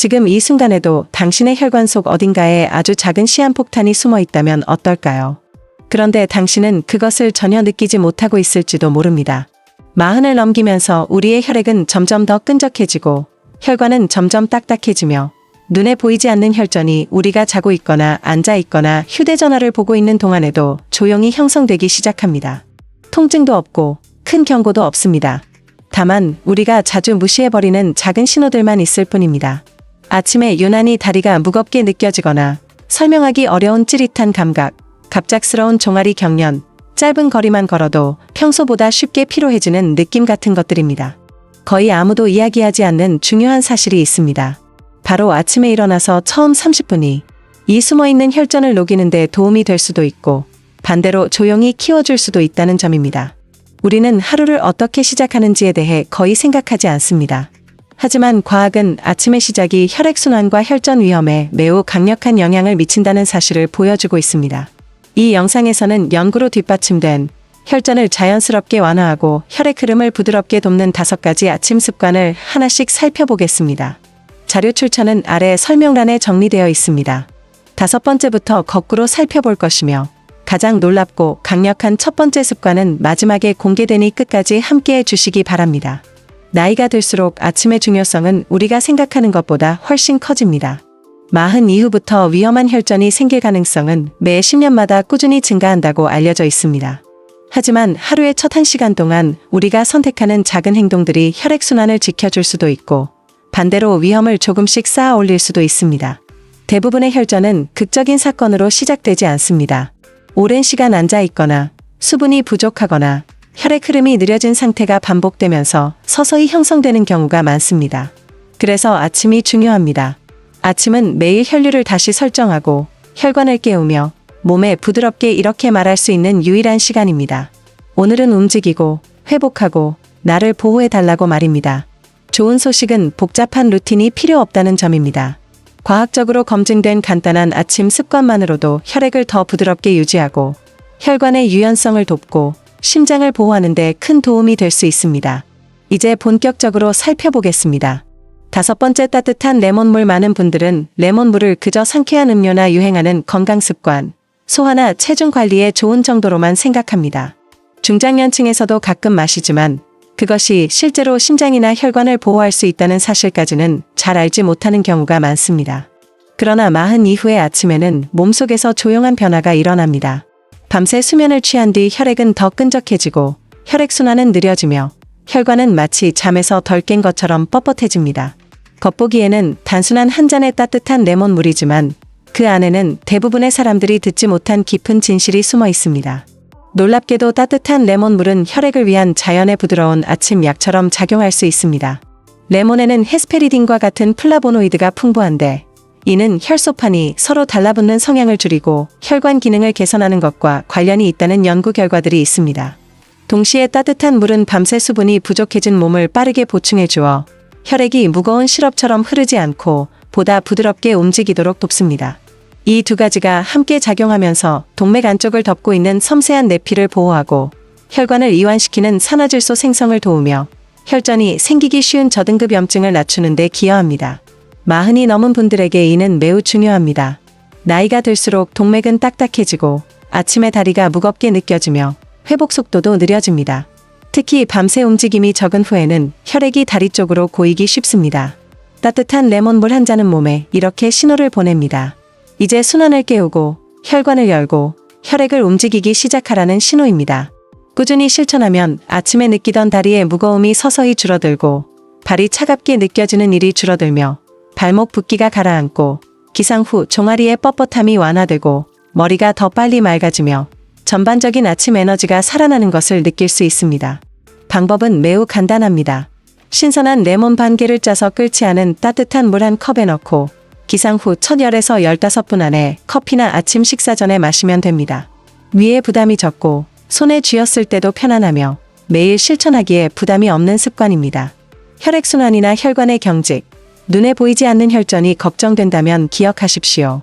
지금 이 순간에도 당신의 혈관 속 어딘가에 아주 작은 시한폭탄이 숨어 있다면 어떨까요? 그런데 당신은 그것을 전혀 느끼지 못하고 있을지도 모릅니다. 40을 넘기면서 우리의 혈액은 점점 더 끈적해지고 혈관은 점점 딱딱해지며 눈에 보이지 않는 혈전이 우리가 자고 있거나 앉아 있거나 휴대전화를 보고 있는 동안에도 조용히 형성되기 시작합니다. 통증도 없고 큰 경고도 없습니다. 다만 우리가 자주 무시해버리는 작은 신호들만 있을 뿐입니다. 아침에 유난히 다리가 무겁게 느껴지거나 설명하기 어려운 찌릿한 감각, 갑작스러운 종아리 경련, 짧은 거리만 걸어도 평소보다 쉽게 피로해지는 느낌 같은 것들입니다. 거의 아무도 이야기하지 않는 중요한 사실이 있습니다. 바로 아침에 일어나서 처음 30분이 이 숨어있는 혈전을 녹이는 데 도움이 될 수도 있고 반대로 조용히 키워줄 수도 있다는 점입니다. 우리는 하루를 어떻게 시작하는지에 대해 거의 생각하지 않습니다. 하지만 과학은 아침의 시작이 혈액순환과 혈전 위험에 매우 강력한 영향을 미친다는 사실을 보여주고 있습니다. 이 영상에서는 연구로 뒷받침된 혈전을 자연스럽게 완화하고 혈액 흐름을 부드럽게 돕는 5가지 아침 습관을 하나씩 살펴보겠습니다. 자료 출처는 아래 설명란에 정리되어 있습니다. 5번째부터 거꾸로 살펴볼 것이며 가장 놀랍고 강력한 첫 번째 습관은 마지막에 공개되니 끝까지 함께해 주시기 바랍니다. 나이가 들수록 아침의 중요성은 우리가 생각하는 것보다 훨씬 커집니다. 40 이후부터 위험한 혈전이 생길 가능성은 매 10년마다 꾸준히 증가한다고 알려져 있습니다. 하지만 하루의 첫 1시간 동안 우리가 선택하는 작은 행동들이 혈액순환을 지켜줄 수도 있고 반대로 위험을 조금씩 쌓아 올릴 수도 있습니다. 대부분의 혈전은 극적인 사건으로 시작되지 않습니다. 오랜 시간 앉아 있거나 수분이 부족하거나 혈액 흐름이 느려진 상태가 반복되면서 서서히 형성되는 경우가 많습니다. 그래서 아침이 중요합니다. 아침은 매일 혈류를 다시 설정하고 혈관을 깨우며 몸에 부드럽게 이렇게 말할 수 있는 유일한 시간입니다. 오늘은 움직이고 회복하고 나를 보호해달라고 말입니다. 좋은 소식은 복잡한 루틴이 필요 없다는 점입니다. 과학적으로 검증된 간단한 아침 습관만으로도 혈액을 더 부드럽게 유지하고 혈관의 유연성을 돕고 심장을 보호하는 데 큰 도움이 될 수 있습니다. 이제 본격적으로 살펴보겠습니다. 5번째, 따뜻한 레몬물. 많은 분들은 레몬물을 그저 상쾌한 음료나 유행하는 건강습관, 소화나 체중 관리에 좋은 정도로만 생각합니다. 중장년층에서도 가끔 마시지만 그것이 실제로 심장이나 혈관을 보호할 수 있다는 사실까지는 잘 알지 못하는 경우가 많습니다. 그러나 40 이후의 아침에는 몸속에서 조용한 변화가 일어납니다. 밤새 수면을 취한 뒤 혈액은 더 끈적해지고 혈액순환은 느려지며 혈관은 마치 잠에서 덜 깬 것처럼 뻣뻣해집니다. 겉보기에는 단순한 한 잔의 따뜻한 레몬물이지만 그 안에는 대부분의 사람들이 듣지 못한 깊은 진실이 숨어 있습니다. 놀랍게도 따뜻한 레몬물은 혈액을 위한 자연의 부드러운 아침 약처럼 작용할 수 있습니다. 레몬에는 헤스페리딘과 같은 플라보노이드가 풍부한데 이는 혈소판이 서로 달라붙는 성향을 줄이고 혈관 기능을 개선하는 것과 관련이 있다는 연구 결과들이 있습니다. 동시에 따뜻한 물은 밤새 수분이 부족해진 몸을 빠르게 보충해 주어 혈액이 무거운 시럽처럼 흐르지 않고 보다 부드럽게 움직이도록 돕습니다. 이 2가지가 함께 작용하면서 동맥 안쪽을 덮고 있는 섬세한 내피를 보호하고 혈관을 이완시키는 산화질소 생성을 도우며 혈전이 생기기 쉬운 저등급 염증을 낮추는 데 기여합니다. 40이 넘은 분들에게 이는 매우 중요합니다. 나이가 들수록 동맥은 딱딱해지고 아침에 다리가 무겁게 느껴지며 회복 속도도 느려집니다. 특히 밤새 움직임이 적은 후에는 혈액이 다리 쪽으로 고이기 쉽습니다. 따뜻한 레몬물 한 잔은 몸에 이렇게 신호를 보냅니다. 이제 순환을 깨우고 혈관을 열고 혈액을 움직이기 시작하라는 신호입니다. 꾸준히 실천하면 아침에 느끼던 다리의 무거움이 서서히 줄어들고 발이 차갑게 느껴지는 일이 줄어들며 발목 붓기가 가라앉고 기상 후 종아리의 뻣뻣함이 완화되고 머리가 더 빨리 맑아지며 전반적인 아침 에너지가 살아나는 것을 느낄 수 있습니다. 방법은 매우 간단합니다. 신선한 레몬 반 개를 짜서 끓지 않은 따뜻한 물 한 컵에 넣고 기상 후 첫 10에서 15분 안에 커피나 아침 식사 전에 마시면 됩니다. 위에 부담이 적고 손에 쥐었을 때도 편안하며 매일 실천하기에 부담이 없는 습관입니다. 혈액순환이나 혈관의 경직, 눈에 보이지 않는 혈전이 걱정된다면 기억하십시오.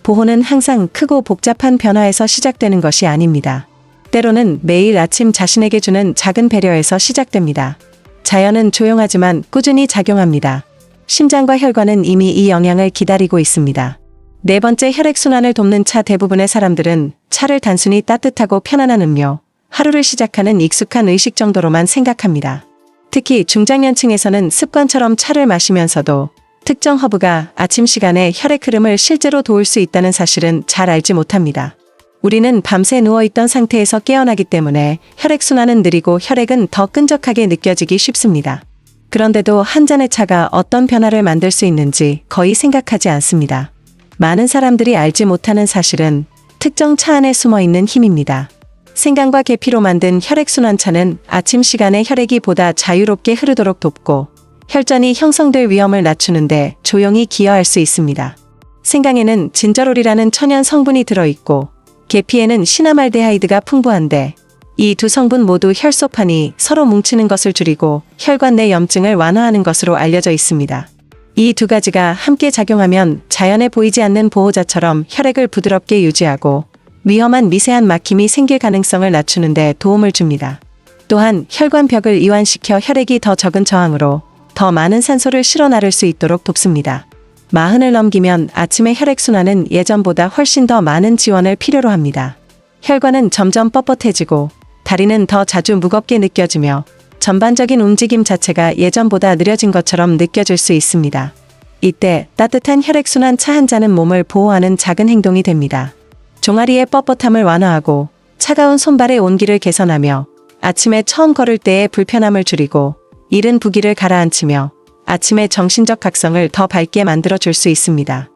보호는 항상 크고 복잡한 변화에서 시작되는 것이 아닙니다. 때로는 매일 아침 자신에게 주는 작은 배려에서 시작됩니다. 자연은 조용하지만 꾸준히 작용합니다. 심장과 혈관은 이미 이 영향을 기다리고 있습니다. 네 번째, 혈액순환을 돕는 차. 대부분의 사람들은 차를 단순히 따뜻하고 편안한 음료, 하루를 시작하는 익숙한 의식 정도로만 생각합니다. 특히 중장년층에서는 습관처럼 차를 마시면서도 특정 허브가 아침 시간에 혈액 흐름을 실제로 도울 수 있다는 사실은 잘 알지 못합니다. 우리는 밤새 누워있던 상태에서 깨어나기 때문에 혈액순환은 느리고 혈액은 더 끈적하게 느껴지기 쉽습니다. 그런데도 한 잔의 차가 어떤 변화를 만들 수 있는지 거의 생각하지 않습니다. 많은 사람들이 알지 못하는 사실은 특정 차 안에 숨어있는 힘입니다. 생강과 계피로 만든 혈액순환차는 아침 시간에 혈액이 보다 자유롭게 흐르도록 돕고 혈전이 형성될 위험을 낮추는데 조용히 기여할 수 있습니다. 생강에는 진저롤이라는 천연 성분이 들어있고 계피에는 시나말데하이드가 풍부한데 이 두 성분 모두 혈소판이 서로 뭉치는 것을 줄이고 혈관 내 염증을 완화하는 것으로 알려져 있습니다. 이 두 가지가 함께 작용하면 자연에 보이지 않는 보호자처럼 혈액을 부드럽게 유지하고 위험한 미세한 막힘이 생길 가능성을 낮추는 데 도움을 줍니다. 또한 혈관 벽을 이완시켜 혈액이 더 적은 저항으로 더 많은 산소를 실어 나를 수 있도록 돕습니다. 40을 넘기면 아침의 혈액순환은 예전보다 훨씬 더 많은 지원을 필요로 합니다. 혈관은 점점 뻣뻣해지고 다리는 더 자주 무겁게 느껴지며 전반적인 움직임 자체가 예전보다 느려진 것처럼 느껴질 수 있습니다. 이때 따뜻한 혈액순환 차 한 잔은 몸을 보호하는 작은 행동이 됩니다. 종아리의 뻣뻣함을 완화하고 차가운 손발의 온기를 개선하며 아침에 처음 걸을 때의 불편함을 줄이고 이른 부기를 가라앉히며 아침의 정신적 각성을 더 밝게 만들어 줄 수 있습니다.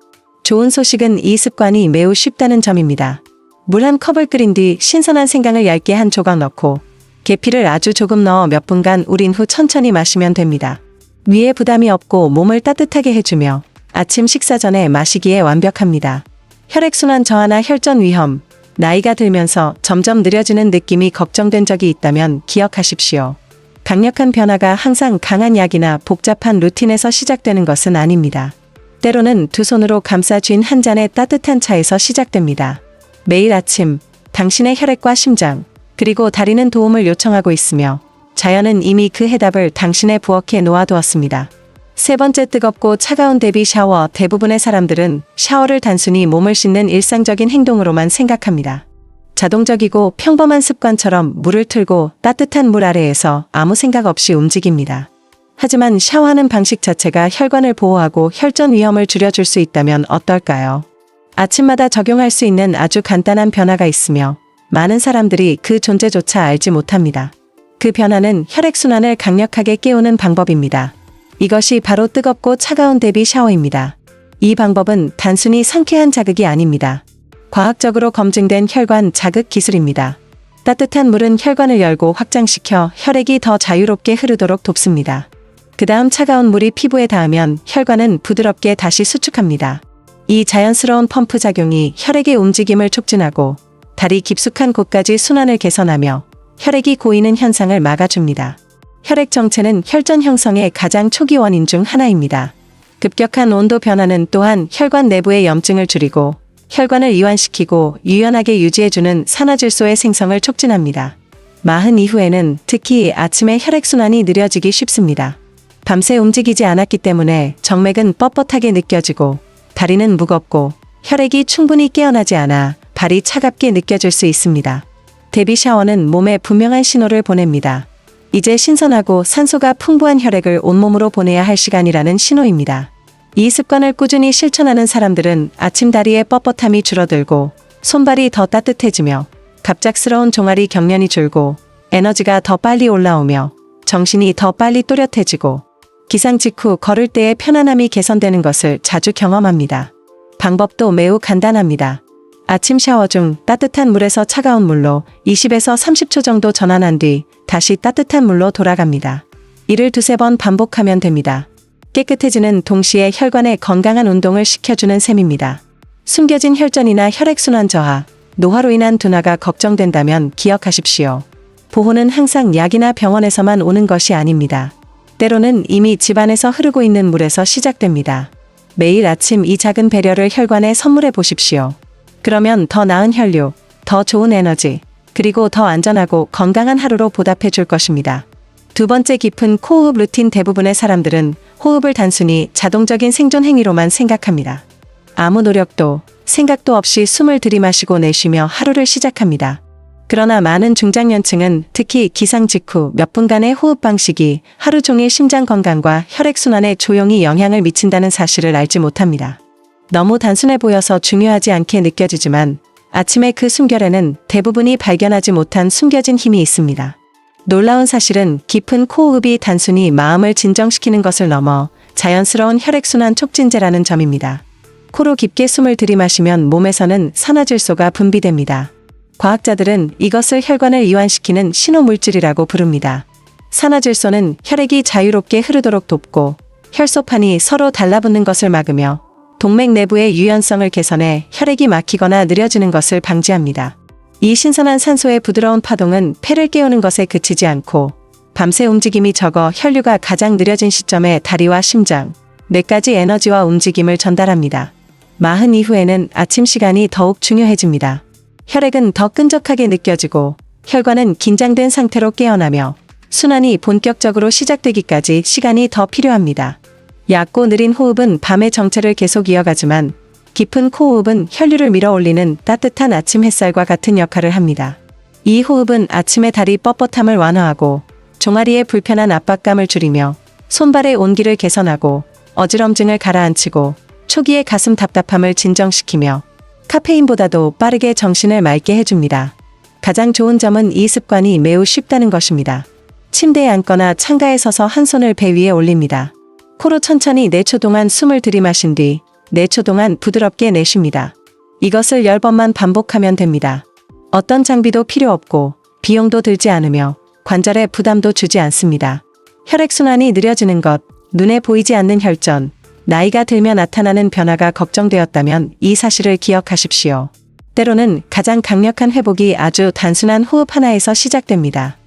좋은 소식은 이 습관이 매우 쉽다는 점입니다. 물 한 컵을 끓인 뒤 신선한 생강을 얇게 한 조각 넣고 계피를 아주 조금 넣어 몇 분간 우린 후 천천히 마시면 됩니다. 위에 부담이 없고 몸을 따뜻하게 해주며 아침 식사 전에 마시기에 완벽합니다. 혈액순환 저하나 혈전 위험, 나이가 들면서 점점 느려지는 느낌이 걱정된 적이 있다면 기억하십시오. 강력한 변화가 항상 강한 약이나 복잡한 루틴에서 시작되는 것은 아닙니다. 때로는 두 손으로 감싸 쥔 한 잔의 따뜻한 차에서 시작됩니다. 매일 아침, 당신의 혈액과 심장, 그리고 다리는 도움을 요청하고 있으며 자연은 이미 그 해답을 당신의 부엌에 놓아두었습니다. 세 번째, 뜨겁고 차가운 대비 샤워. 대부분의 사람들은 샤워를 단순히 몸을 씻는 일상적인 행동으로만 생각합니다. 자동적이고 평범한 습관처럼 물을 틀고 따뜻한 물 아래에서 아무 생각 없이 움직입니다. 하지만 샤워하는 방식 자체가 혈관을 보호하고 혈전 위험을 줄여줄 수 있다면 어떨까요? 아침마다 적용할 수 있는 아주 간단한 변화가 있으며 많은 사람들이 그 존재조차 알지 못합니다. 그 변화는 혈액순환을 강력하게 깨우는 방법입니다. 이것이 바로 뜨겁고 차가운 대비 샤워입니다. 이 방법은 단순히 상쾌한 자극이 아닙니다. 과학적으로 검증된 혈관 자극 기술입니다. 따뜻한 물은 혈관을 열고 확장시켜 혈액이 더 자유롭게 흐르도록 돕습니다. 그 다음 차가운 물이 피부에 닿으면 혈관은 부드럽게 다시 수축합니다. 이 자연스러운 펌프 작용이 혈액의 움직임을 촉진하고 다리 깊숙한 곳까지 순환을 개선하며 혈액이 고이는 현상을 막아줍니다. 혈액 정체는 혈전 형성의 가장 초기 원인 중 하나입니다. 급격한 온도 변화는 또한 혈관 내부의 염증을 줄이고 혈관을 이완시키고 유연하게 유지해주는 산화질소의 생성을 촉진합니다. 40 이후에는 특히 아침에 혈액순환이 느려지기 쉽습니다. 밤새 움직이지 않았기 때문에 정맥은 뻣뻣하게 느껴지고 다리는 무겁고 혈액이 충분히 깨어나지 않아 발이 차갑게 느껴질 수 있습니다. 대비 샤워는 몸에 분명한 신호를 보냅니다. 이제 신선하고 산소가 풍부한 혈액을 온몸으로 보내야 할 시간이라는 신호입니다. 이 습관을 꾸준히 실천하는 사람들은 아침 다리의 뻣뻣함이 줄어들고 손발이 더 따뜻해지며 갑작스러운 종아리 경련이 줄고 에너지가 더 빨리 올라오며 정신이 더 빨리 또렷해지고 기상 직후 걸을 때의 편안함이 개선되는 것을 자주 경험합니다. 방법도 매우 간단합니다. 아침 샤워 중 따뜻한 물에서 차가운 물로 20에서 30초 정도 전환한 뒤 다시 따뜻한 물로 돌아갑니다. 이를 두세 번 반복하면 됩니다. 깨끗해지는 동시에 혈관에 건강한 운동을 시켜주는 셈입니다. 숨겨진 혈전이나 혈액순환 저하, 노화로 인한 둔화가 걱정된다면 기억하십시오. 보호는 항상 약이나 병원에서만 오는 것이 아닙니다. 때로는 이미 집안에서 흐르고 있는 물에서 시작됩니다. 매일 아침 이 작은 배려를 혈관에 선물해 보십시오. 그러면 더 나은 혈류, 더 좋은 에너지, 그리고 더 안전하고 건강한 하루로 보답해 줄 것입니다. 두 번째, 깊은 코호흡 루틴. 대부분의 사람들은 호흡을 단순히 자동적인 생존 행위로만 생각합니다. 아무 노력도 생각도 없이 숨을 들이마시고 내쉬며 하루를 시작합니다. 그러나 많은 중장년층은 특히 기상 직후 몇 분간의 호흡 방식이 하루 종일 심장 건강과 혈액순환에 조용히 영향을 미친다는 사실을 알지 못합니다. 너무 단순해 보여서 중요하지 않게 느껴지지만 아침의 그 숨결에는 대부분이 발견하지 못한 숨겨진 힘이 있습니다. 놀라운 사실은 깊은 코호흡이 단순히 마음을 진정시키는 것을 넘어 자연스러운 혈액순환 촉진제라는 점입니다. 코로 깊게 숨을 들이마시면 몸에서는 산화질소가 분비됩니다. 과학자들은 이것을 혈관을 이완시키는 신호물질이라고 부릅니다. 산화질소는 혈액이 자유롭게 흐르도록 돕고 혈소판이 서로 달라붙는 것을 막으며 동맥 내부의 유연성을 개선해 혈액이 막히거나 느려지는 것을 방지합니다. 이 신선한 산소의 부드러운 파동은 폐를 깨우는 것에 그치지 않고 밤새 움직임이 적어 혈류가 가장 느려진 시점에 다리와 심장, 뇌까지 에너지와 움직임을 전달합니다. 마흔 이후에는 아침 시간이 더욱 중요해집니다. 혈액은 더 끈적하게 느껴지고 혈관은 긴장된 상태로 깨어나며 순환이 본격적으로 시작되기까지 시간이 더 필요합니다. 얕고 느린 호흡은 밤의 정체를 계속 이어가지만 깊은 코호흡은 혈류를 밀어올리는 따뜻한 아침 햇살과 같은 역할을 합니다. 이 호흡은 아침의 다리 뻣뻣함을 완화하고 종아리의 불편한 압박감을 줄이며 손발의 온기를 개선하고 어지럼증을 가라앉히고 초기의 가슴 답답함을 진정시키며 카페인보다도 빠르게 정신을 맑게 해줍니다. 가장 좋은 점은 이 습관이 매우 쉽다는 것입니다. 침대에 앉거나 창가에 서서 한 손을 배 위에 올립니다. 코로 천천히 4초 동안 숨을 들이마신 뒤 4초 동안 부드럽게 내쉽니다. 이것을 10번만 반복하면 됩니다. 어떤 장비도 필요 없고 비용도 들지 않으며 관절에 부담도 주지 않습니다. 혈액순환이 느려지는 것, 눈에 보이지 않는 혈전, 나이가 들면 나타나는 변화가 걱정되었다면 이 사실을 기억하십시오. 때로는 가장 강력한 회복이 아주 단순한 호흡 하나에서 시작됩니다.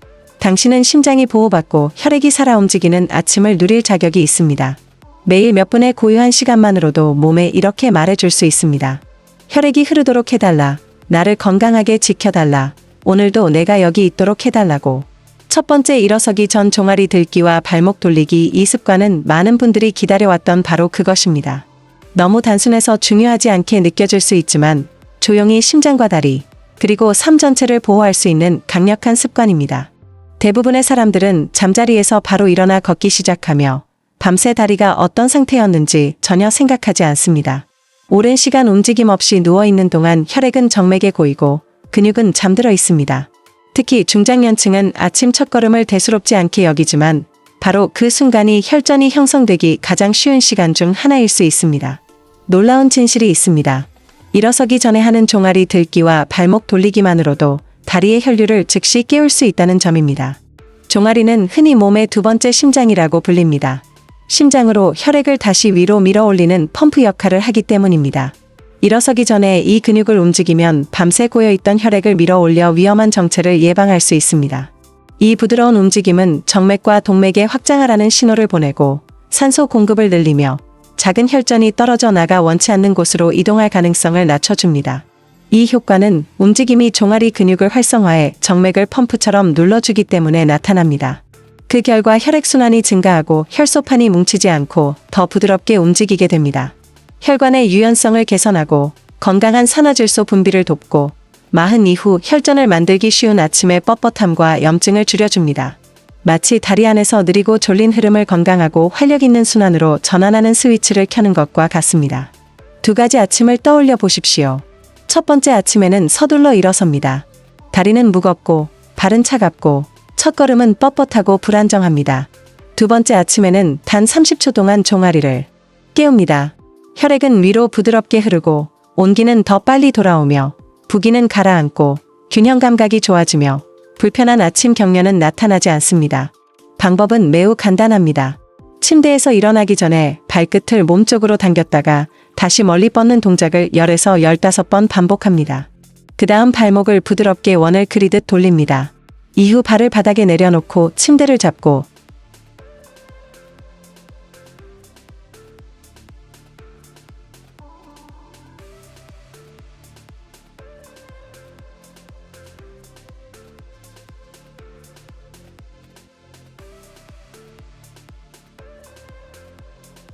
당신은 심장이 보호받고 혈액이 살아 움직이는 아침을 누릴 자격이 있습니다. 매일 몇 분의 고요한 시간만으로도 몸에 이렇게 말해줄 수 있습니다. 혈액이 흐르도록 해달라. 나를 건강하게 지켜달라. 오늘도 내가 여기 있도록 해달라고. 첫 번째, 일어서기 전 종아리 들기와 발목 돌리기. 이 습관은 많은 분들이 기다려왔던 바로 그것입니다. 너무 단순해서 중요하지 않게 느껴질 수 있지만 조용히 심장과 다리, 그리고 삶 전체를 보호할 수 있는 강력한 습관입니다. 대부분의 사람들은 잠자리에서 바로 일어나 걷기 시작하며 밤새 다리가 어떤 상태였는지 전혀 생각하지 않습니다. 오랜 시간 움직임 없이 누워있는 동안 혈액은 정맥에 고이고 근육은 잠들어 있습니다. 특히 중장년층은 아침 첫걸음을 대수롭지 않게 여기지만 바로 그 순간이 혈전이 형성되기 가장 쉬운 시간 중 하나일 수 있습니다. 놀라운 진실이 있습니다. 일어서기 전에 하는 종아리 들기와 발목 돌리기만으로도 다리의 혈류를 즉시 깨울 수 있다는 점입니다. 종아리는 흔히 몸의 두 번째 심장이라고 불립니다. 심장으로 혈액을 다시 위로 밀어올리는 펌프 역할을 하기 때문입니다. 일어서기 전에 이 근육을 움직이면 밤새 고여있던 혈액을 밀어올려 위험한 정체를 예방할 수 있습니다. 이 부드러운 움직임은 정맥과 동맥에 확장하라는 신호를 보내고 산소 공급을 늘리며 작은 혈전이 떨어져 나가 원치 않는 곳으로 이동할 가능성을 낮춰줍니다. 이 효과는 움직임이 종아리 근육을 활성화해 정맥을 펌프처럼 눌러주기 때문에 나타납니다. 그 결과 혈액순환이 증가하고 혈소판이 뭉치지 않고 더 부드럽게 움직이게 됩니다. 혈관의 유연성을 개선하고 건강한 산화질소 분비를 돕고 마흔 이후 혈전을 만들기 쉬운 아침의 뻣뻣함과 염증을 줄여줍니다. 마치 다리 안에서 느리고 졸린 흐름을 건강하고 활력 있는 순환으로 전환하는 스위치를 켜는 것과 같습니다. 두 가지 아침을 떠올려 보십시오. 첫 번째 아침에는 서둘러 일어섭니다. 다리는 무겁고 발은 차갑고 첫걸음은 뻣뻣하고 불안정합니다. 두 번째 아침에는 단 30초 동안 종아리를 깨웁니다. 혈액은 위로 부드럽게 흐르고 온기는 더 빨리 돌아오며 부기는 가라앉고 균형 감각이 좋아지며 불편한 아침 경련은 나타나지 않습니다. 방법은 매우 간단합니다. 침대에서 일어나기 전에 발끝을 몸쪽으로 당겼다가 다시 멀리 뻗는 동작을 10에서 15번 반복합니다. 그 다음 발목을 부드럽게 원을 그리듯 돌립니다. 이후 발을 바닥에 내려놓고 침대를 잡고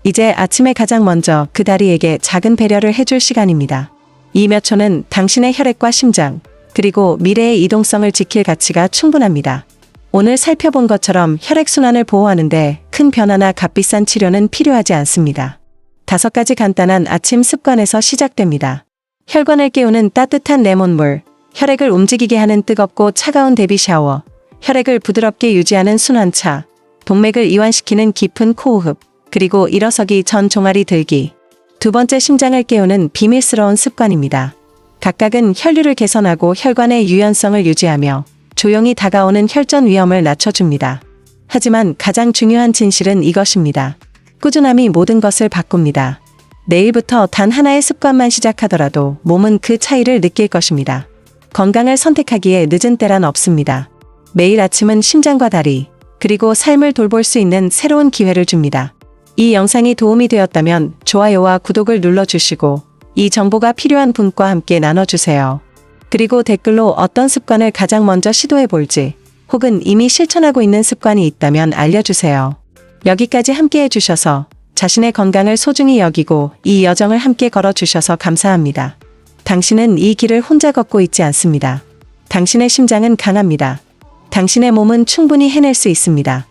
이제 아침에 가장 먼저 그 다리에게 작은 배려를 해줄 시간입니다. 이 몇 초는 당신의 혈액과 심장, 그리고 미래의 이동성을 지킬 가치가 충분합니다. 오늘 살펴본 것처럼 혈액순환을 보호하는데 큰 변화나 값비싼 치료는 필요하지 않습니다. 5가지 간단한 아침 습관에서 시작됩니다. 혈관을 깨우는 따뜻한 레몬물, 혈액을 움직이게 하는 뜨겁고 차가운 대비 샤워, 혈액을 부드럽게 유지하는 순환차, 동맥을 이완시키는 깊은 코호흡, 그리고 일어서기 전 종아리 들기. 2번째, 심장을 깨우는 비밀스러운 습관입니다. 각각은 혈류를 개선하고 혈관의 유연성을 유지하며 조용히 다가오는 혈전 위험을 낮춰줍니다. 하지만 가장 중요한 진실은 이것입니다. 꾸준함이 모든 것을 바꿉니다. 내일부터 단 하나의 습관만 시작하더라도 몸은 그 차이를 느낄 것입니다. 건강을 선택하기에 늦은 때란 없습니다. 매일 아침은 심장과 다리, 그리고 삶을 돌볼 수 있는 새로운 기회를 줍니다. 이 영상이 도움이 되었다면 좋아요와 구독을 눌러주시고 이 정보가 필요한 분과 함께 나눠주세요. 그리고 댓글로 어떤 습관을 가장 먼저 시도해볼지 혹은 이미 실천하고 있는 습관이 있다면 알려주세요. 여기까지 함께 해주셔서 자신의 건강을 소중히 여기고 이 여정을 함께 걸어주셔서 감사합니다. 당신은 이 길을 혼자 걷고 있지 않습니다. 당신의 심장은 강합니다. 당신의 몸은 충분히 해낼 수 있습니다.